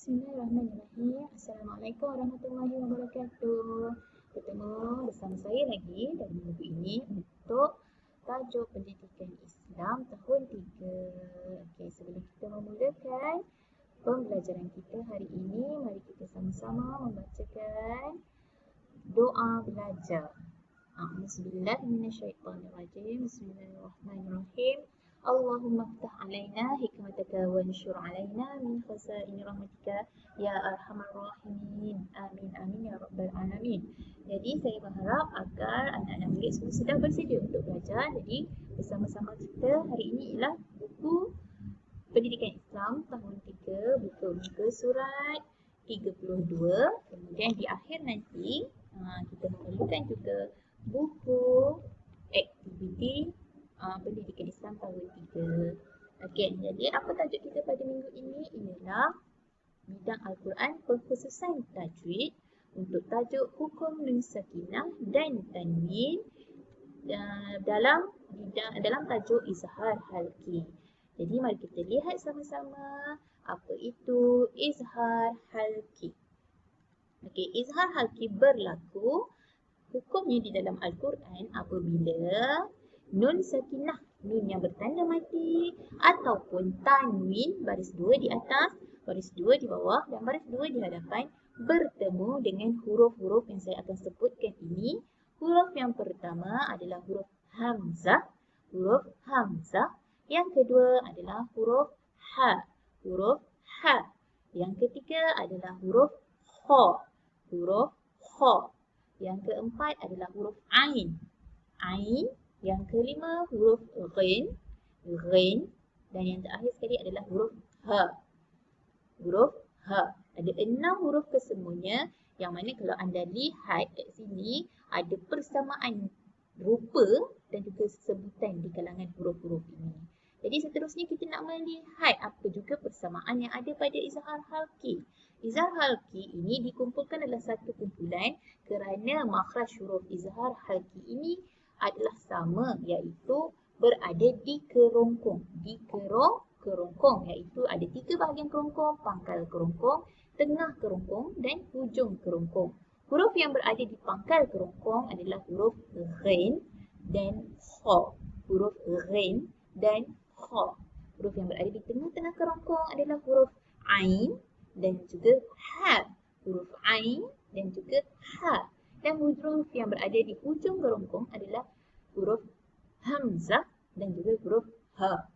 Bismillahirrahmanirrahim. Assalamualaikum warahmatullahi wabarakatuh. Bertemu bersama saya lagi dari minggu ini untuk tajuk pendidikan Islam tahun 3. Okey, sebelum kita memulakan pembelajaran kita hari ini, mari kita sama-sama membacakan doa belajar. A'udzubillahi minasyaitonirrajim. Bismillahirrahmanirrahim. Allahumma ftah alaina hikmataka wa anshur alaina min khazaini rahmatika ya arhamar rahimin. Amin amin ya rabbal alamin. Jadi saya berharap agar anak-anak murid semua sedang bersedia untuk belajar. Jadi bersama-sama kita hari ini ialah buku Pendidikan Islam tahun 3, buku muka surat 32. Kemudian di akhir nanti kita memerlukan juga buku aktiviti Pendidikan Islam tahun 3. Okey, jadi apa tajuk kita pada minggu ini ialah bidang Al-Quran pengkhususan tajwid untuk tajuk hukum nun sakinah dan tanwin dalam tajuk izhar halqi. Jadi mari kita lihat sama-sama apa itu izhar halqi. Okey, izhar halqi berlaku hukumnya di dalam Al-Quran apabila nun sakinah, nun yang bertanda mati ataupun tanwin baris 2 di atas, baris 2 di bawah dan baris 2 di hadapan bertemu dengan huruf-huruf yang saya akan sebutkan ini. Huruf yang pertama adalah huruf hamzah, huruf hamzah. Yang kedua adalah huruf ha, huruf ha. Yang ketiga adalah huruf kha, huruf kha. Yang keempat adalah huruf ain, ain. Yang kelima huruf ghin, ghin. Dan yang terakhir sekali adalah huruf ha, huruf ha. Ada 6 huruf kesemuanya yang mana kalau anda lihat kat sini ada persamaan rupa dan juga sebutan di kalangan huruf-huruf ini. Jadi seterusnya kita nak melihat apa juga persamaan yang ada pada izhar halqi. Izhar halqi ini dikumpulkan dalam satu kumpulan kerana makhraj huruf izhar halqi ini adalah sama, iaitu berada di kerongkong. Di kerongkong, iaitu ada 3 bahagian kerongkong, pangkal kerongkong, tengah kerongkong dan hujung kerongkong. Huruf yang berada di pangkal kerongkong adalah huruf ghin dan kha. Huruf ghin dan kha. Huruf yang berada di tengah-tengah kerongkong adalah huruf ain dan juga ha. Huruf ain dan juga ha. Dan huruf yang berada di hujung kerongkong adalah huruf hamzah dan juga huruf ha.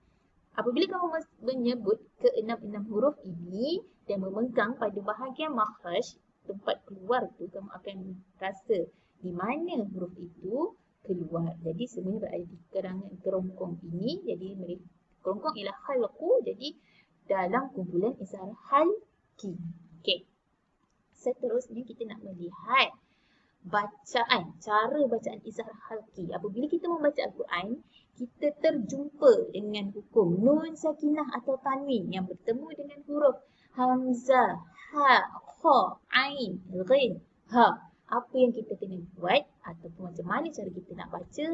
Apabila kamu menyebut ke-6 huruf ini dan memegang pada bahagian makhraj, tempat keluar tu, kamu akan rasa di mana huruf itu keluar. Jadi semuanya berada di kalangan kerongkong ini. Jadi kerongkong ialah halqu, jadi dalam kumpulan izhar halqi. Okey. Seterusnya kita nak melihat bacaan, cara bacaan izhar halqi. Apabila kita membaca Al-Quran, kita terjumpa dengan hukum nun sakinah atau tanwin yang bertemu dengan huruf hamzah, ha, kha, ain, ghin, ha. Apa yang kita kena buat ataupun macam mana cara kita nak baca?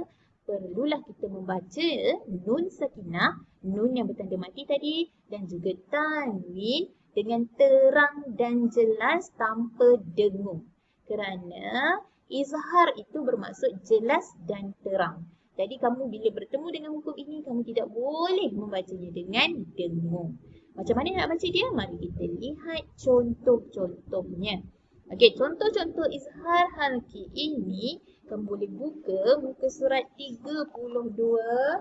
Perlulah kita membaca nun sakinah, nun yang bertanda mati tadi, dan juga tanwin dengan terang dan jelas tanpa dengung. Kerana izhar itu bermaksud jelas dan terang. Jadi kamu bila bertemu dengan hukum ini, kamu tidak boleh membacanya dengan dengung. Macam mana nak baca dia? Mari kita lihat contoh-contohnya. Okey, contoh-contoh izhar halqi ini kamu boleh buka muka surat 32.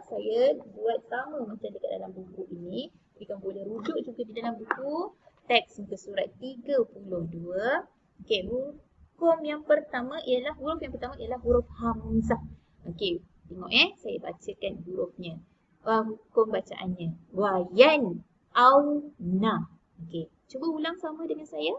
Saya buat sama macam dekat dalam buku ini. Jadi kamu boleh rujuk juga di dalam buku teks muka surat 32. Okey, huruf yang pertama ialah huruf hamzah. Okey, tengok saya bacakan hurufnya. Hukum bacaannya. Wayan au na. Okey, cuba ulang sama dengan saya.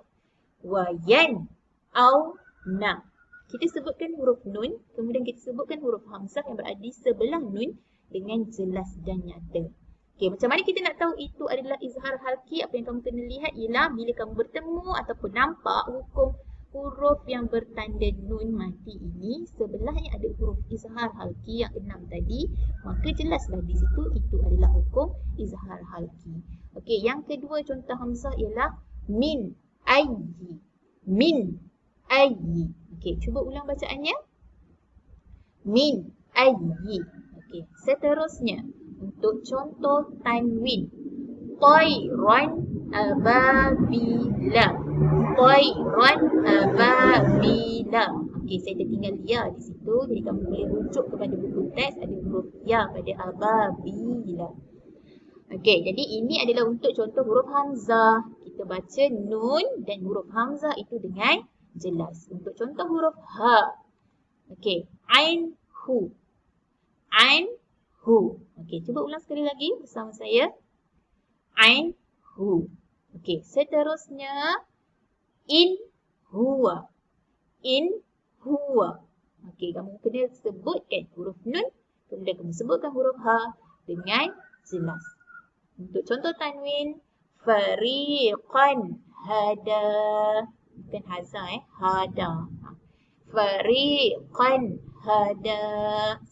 Wayan au na. Kita sebutkan huruf nun, kemudian kita sebutkan huruf hamzah yang berada di sebelah nun dengan jelas dan nyata. Okey, macam mana kita nak tahu itu adalah izhar halqi? Apa yang kamu kena lihat ialah bila kamu bertemu ataupun nampak hukum huruf yang bertanda nun mati ini, sebelahnya ada huruf izhar halqi yang 6 tadi, maka jelaslah di situ itu adalah hukum izhar halqi. Okey, yang kedua contoh hamzah ialah Min ayyi. Min ayyi. Okey, cuba ulang bacaannya. Min ayyi. Okey, seterusnya untuk contoh tanwin. Tayran ababila. Tayran ababila. Okey, saya tertinggal ya di situ. Jadi kamu boleh rujuk kepada buku teks. Ada huruf ya pada ababila. Okey, jadi ini adalah untuk contoh huruf hamzah. Kita baca nun dan huruf hamzah itu dengan jelas. Untuk contoh huruf ha. Okey, ain hu. Ain hu. Okey, cuba ulang sekali lagi bersama saya. Ain hu. Okey, seterusnya in huwa. In huwa. Okey, kamu kena sebutkan huruf nun, kemudian kamu sebutkan huruf ha dengan jelas. Untuk contoh tanwin, fariqan hada. Bukan haza hada. Fariqan hada.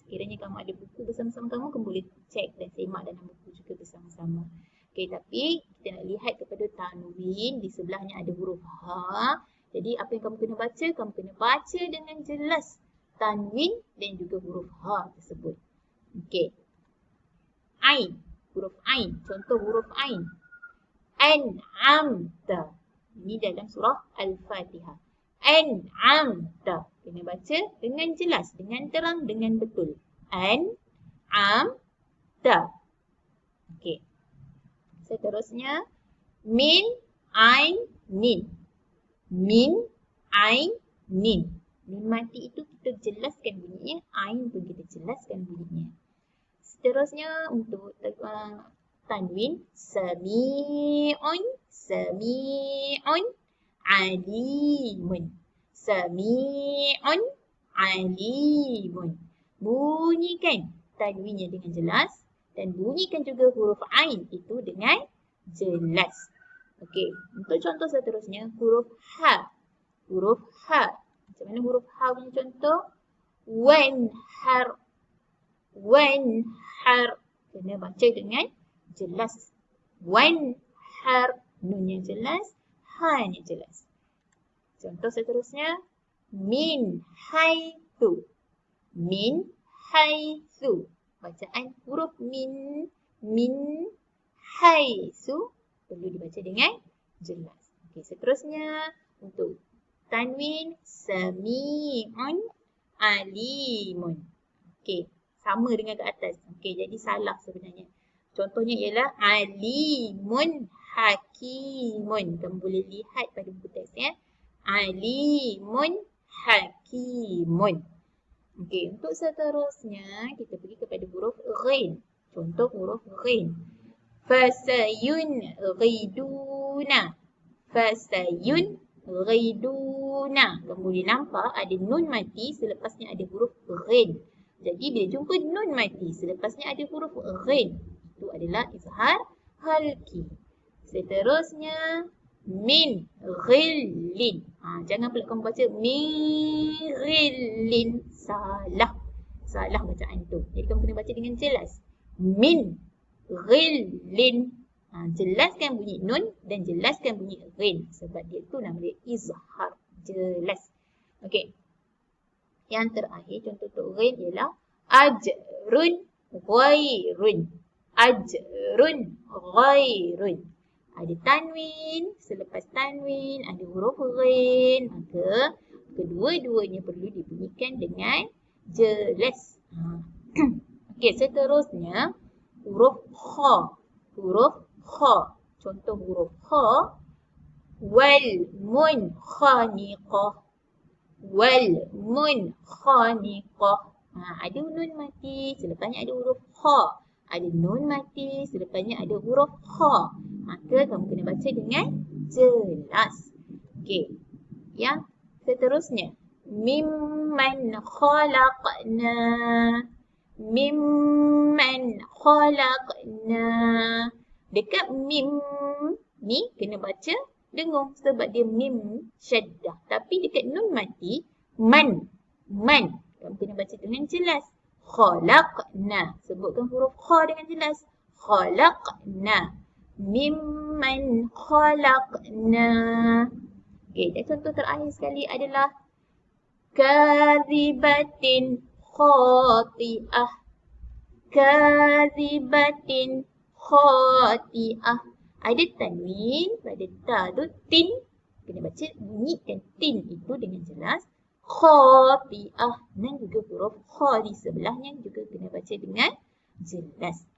Sekiranya kamu ada buku bersama-sama kamu boleh cek dan semak dalam buku juga bersama-sama. Okey, tapi kita nak lihat kepada tanwin, di sebelahnya ada huruf ha. Jadi apa yang kamu kena baca? Kamu kena baca dengan jelas tanwin dan juga huruf ha tersebut. Okey. Ain, huruf ain. Contoh huruf ain. An'amta. Ini dalam surah Al-Fatihah. An'amta. Kena baca dengan jelas, dengan terang, dengan betul. An'amta. Okey. Seterusnya min ainin. Min ainin. Nun mati itu kita jelaskan bunyinya, ain pun kita jelaskan bunyinya. Seterusnya untuk tanwin, sami'un, sami'un, alimun. Sami'un, alimun. Bunyikan tanwinnya dengan jelas dan bunyikan juga huruf ain itu dengan jelas. Okey, untuk contoh seterusnya huruf ha. Huruf ha. Macam mana huruf ha punya contoh? Wanhar. Wanhar. Kena baca dengan jelas. Wanhar. Nunnya jelas, ha-nya jelas. Contoh seterusnya min haitsu. Min haitsu. Bacaan huruf min haitsu perlu dibaca dengan jelas. Okey, seterusnya untuk tanwin sami'un alimun. Okey, sama dengan ke atas. Okey, jadi salah sebenarnya. Contohnya ialah alimun hakimun. Kamu boleh lihat pada buku teks ya. Alimun hakimun. Okey, untuk seterusnya kita pergi kepada huruf ghin. Contoh huruf ghin. Fasayunghiduna. Fasayunghiduna. Kamu boleh nampak ada nun mati selepasnya ada huruf ghin. Jadi bila jumpa nun mati selepasnya ada huruf ghin, itu adalah izhar halki. Seterusnya min ghillin. Jangan pula kamu baca min ghillin. Salah. Salah bacaan tu. Jadi kamu kena baca dengan jelas. Min ghillin. Jelaskan bunyi nun dan jelaskan bunyi ghin. Sebab dia tu nama dia izhar. Jelas. Okey. Yang terakhir contoh untuk ghin ialah ajrun ghairun. Ajrun ghairun. Ada tanwin, selepas tanwin ada huruf ghin, maka kedua-duanya perlu dibunyikan dengan jelas. Okey, seterusnya huruf kha. Huruf kha. Contoh huruf kha, wal munkhaniqah. Wal munkhaniqah. Ada nun mati, selepasnya ada huruf kha. Ada nun mati, selepasnya ada huruf kha. Maka kamu kena baca dengan jelas. Okey. Yang seterusnya. Mimman khalaqna. Mimman khalaqna. Dekat mim ni kena baca dengung sebab dia mim syaddah. Tapi dekat nun mati, man. Man. Kamu kena baca dengan jelas. Khalaqna. Sebutkan huruf kha dengan jelas. Khalaqna. Mimman khalaqna. Okey, dan contoh terakhir sekali adalah kadhibatin khati'ah. Kadhibatin khati'ah. Ada tanwin pada ta tu, tin. Kena baca bunyikan tin itu dengan jelas. Khati'ah. Dan juga huruf kha di sebelahnya juga kena baca dengan jelas.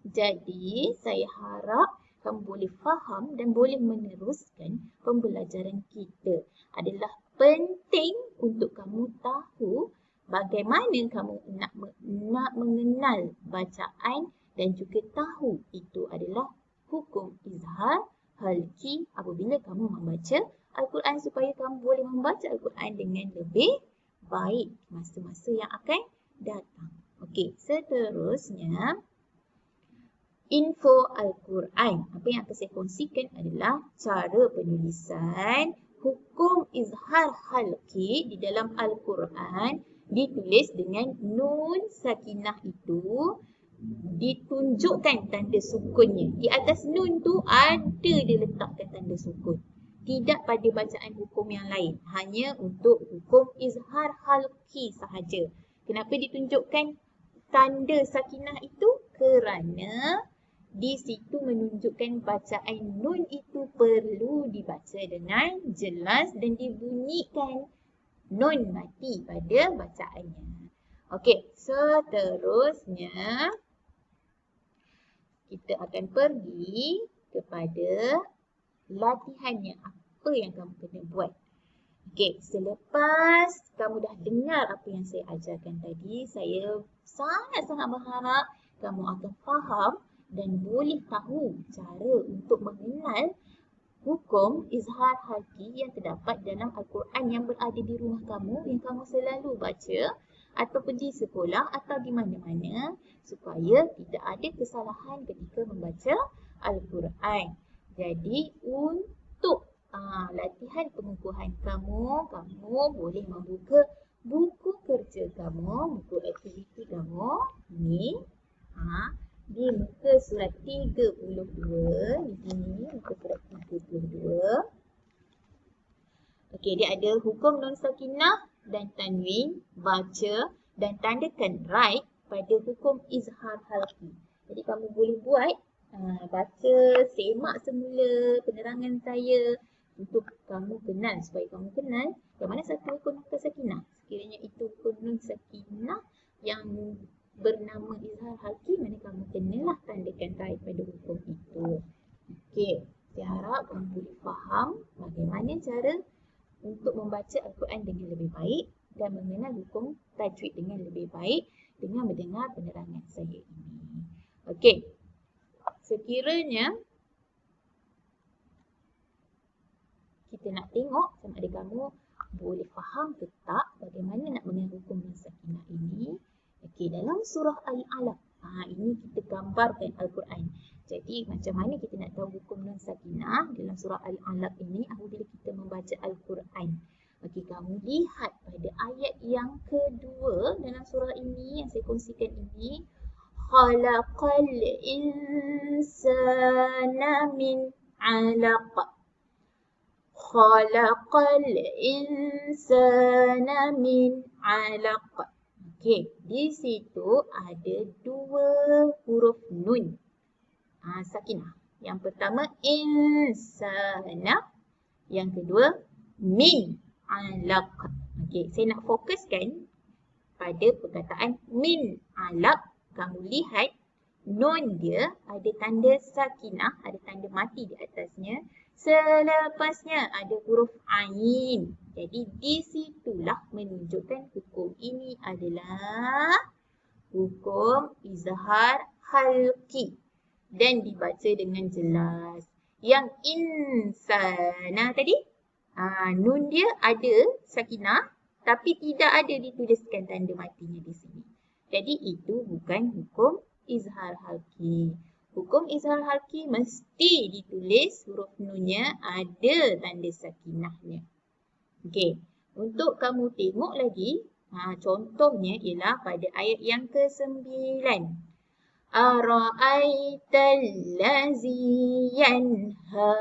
Jadi, saya harap kamu boleh faham dan boleh meneruskan pembelajaran kita. Adalah penting untuk kamu tahu bagaimana kamu nak mengenal bacaan dan juga tahu itu adalah hukum izhar halki apabila kamu membaca Al-Quran supaya kamu boleh membaca Al-Quran dengan lebih baik masa-masa yang akan datang. Okey, seterusnya info Al-Quran. Apa yang akan saya kongsikan adalah cara penulisan hukum izhar halki di dalam Al-Quran ditulis dengan nun sakinah itu ditunjukkan tanda sukunnya. Di atas nun tu ada diletakkan tanda sukun. Tidak pada bacaan hukum yang lain. Hanya untuk hukum izhar halki sahaja. Kenapa ditunjukkan tanda sakinah itu? Kerana di situ menunjukkan bacaan nun itu perlu dibaca dengan jelas dan dibunyikan nun mati pada bacaannya. Okey, seterusnya kita akan pergi kepada latihannya. Apa yang kamu kena buat? Okey, selepas kamu dah dengar apa yang saya ajarkan tadi, saya sangat-sangat berharap kamu akan faham dan boleh tahu cara untuk mengenal hukum izhar halki yang terdapat dalam Al-Quran yang berada di rumah kamu, yang kamu selalu baca ataupun di sekolah atau di mana-mana supaya tidak ada kesalahan ketika membaca Al-Quran. Jadi untuk latihan pengukuhan kamu boleh membuka buku kerja kamu, buku aktiviti kamu ni di muka surat 32 di sini, muka surat 32. Okey, dia ada hukum nun sakinah dan tanwin, baca dan tandakan right pada hukum izhar halki. Jadi kamu boleh buat baca, semak semula penerangan saya untuk kamu kenal, supaya kamu kenal yang mana satu hukum nun sakinah. Sekiranya itu hukum nun sakinah yang bernama izhar halki, mana kamu kenalah tandakan right pada hukum itu. Okey, saya harap kamu boleh faham bagaimana cara untuk membaca Al-Quran dengan lebih baik dan mengenal hukum tajwid dengan lebih baik dengan mendengar penerangan saya ini. Okey, sekiranya kita nak tengok sama ada kamu boleh faham ke tak bagaimana nak mengenal hukum nun sakinah ini. Okey, dalam surah Al-Alaq, ini kita gambarkan Al-Quran. Jadi macam mana kita nak tahu hukum nun sakinah dalam surah Al-Alaq ini apabila kita membaca Al-Quran. Okey, kamu lihat pada ayat yang kedua dalam surah ini yang saya kongsikan ini. Khalaqal insana min 'alaq. Khalaqal insana min 'alaq. Okey, di situ ada dua huruf nun sakinah. Yang pertama insana, yang kedua min 'alaq. Okey, saya nak fokuskan pada perkataan min 'alaq. Kamu lihat nun dia ada tanda sakinah, ada tanda mati di atasnya. Selepasnya ada huruf ain. Jadi di situlah menunjukkan hukum ini adalah hukum izhar halki dan dibaca dengan jelas. Yang insana tadi, nun dia ada sakinah tapi tidak ada dituliskan tanda matinya di sini. Jadi itu bukan hukum izhar halki. Hukum izhar halki mesti ditulis huruf nunnya ada tanda sakinahnya. Okey, untuk kamu tengok lagi, contohnya ialah pada ayat yang ke-9. أرأيت الذي ينهى